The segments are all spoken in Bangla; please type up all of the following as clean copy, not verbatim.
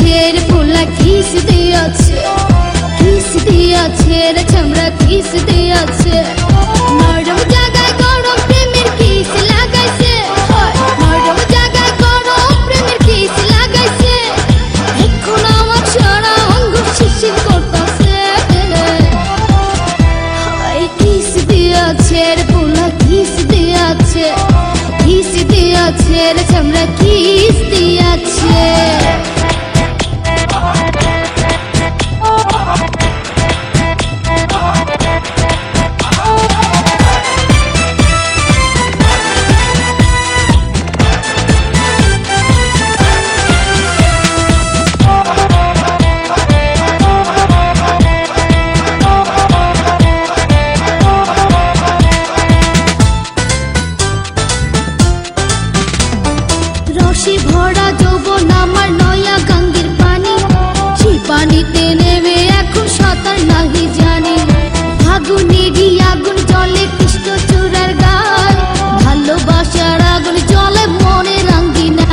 দিয়াছে রে পোলা কিস দিয়াছে, কিস দিয়াছে রে চামড়া কিস দিয়াছে। নরম জায়গায় গরম প্রেমের কিস লাগাইছে, নরম জায়গায় গরম প্রেমের কিস লাগাইছে। এখন আমার সারা অঙ্গ শিরশির করতাছে, কিস দিয়াছে রে পোলা কিস দিয়াছে, কিস দিয়াছে রে চামড়া কিস দিয়াছে। রসে ভরা যৌবন আমার নয়া গঙ্গের পানি, সেই পানিতে নেমে এখন সাঁতার নাহি জানি। ফাগুনেরই আগুন জ্বলে কৃষ্ণ চূড়ার গায়, ভালোবাসার আগুন জ্বলে মনে রাঙ্গিনা।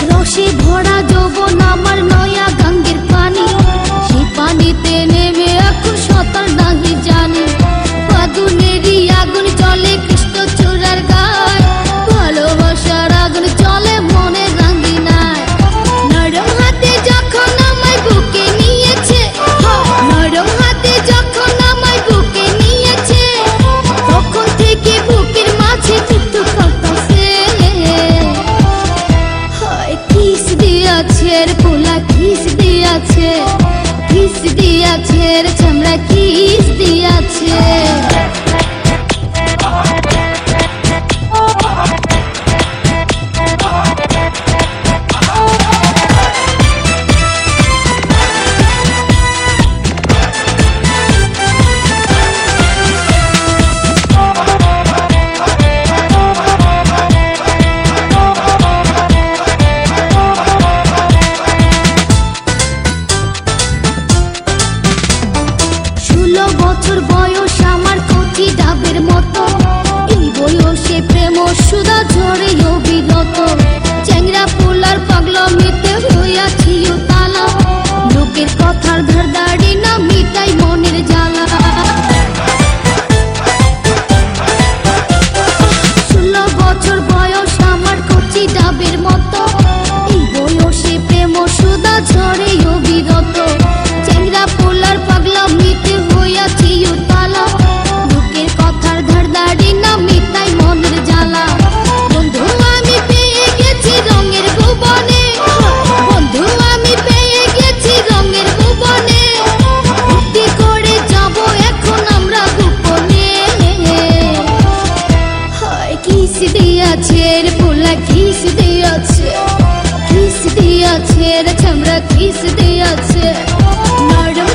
রসে ভরা যৌবন আমার নয়া গঙ্গের পানি, সেই পানিতে নেমে এখন সাঁতার নাহি জানি। ফাগুনেরই আগুন জ্বলে কৃষ্ণ চূড়ার গায়, ভালোবাসার আগুন জ্বলে মনে রাঙ্গিনায়। নরম হাতে যখন আমায় বুকে নিয়েছে, নরম হাতে যখন আমায় বুকে নিয়েছে, তখন থেকে বুকের মাঝে টুকটুক করতাছে। কিস দিয়াছে রে পোলা কিস দিয়াছে, কিস দিয়াছে রে চামড়া কিস দিয়াছে। বছর বয়স আমার কচি ডাবের মতো, এই বয়সে প্রেম সুধা ঝরে অবিরত। চ্যাংরা পোলার পাগলামিতে হইয়াছি তালা, লোকের কথার ধারদাড়ি না মিটাই মনের জ্বালা। 16 বছর বয়স আমার কচি ডাবের মতো, এই বয়সে প্রেম সুধা ঝরে অবিরত। চ্যাংরা পোলার পাগলামিতে হইয়াছি তালা, লোকের কথার ধারদাড়ি না মিটাই মনের জ্বালা। বন্ধু আমি পেয়ে গেছি রঙের ভুবনে, বন্ধু আমি পেয়ে গেছি রঙের ভুবনে। ভক্তি করে যাব এখন আমরা গোপনে। কিস দিয়াছে রে পোলা কিস দিয়াছে, কিস দিয়াছে রে চামড়া কিস দিয়াছে। নরম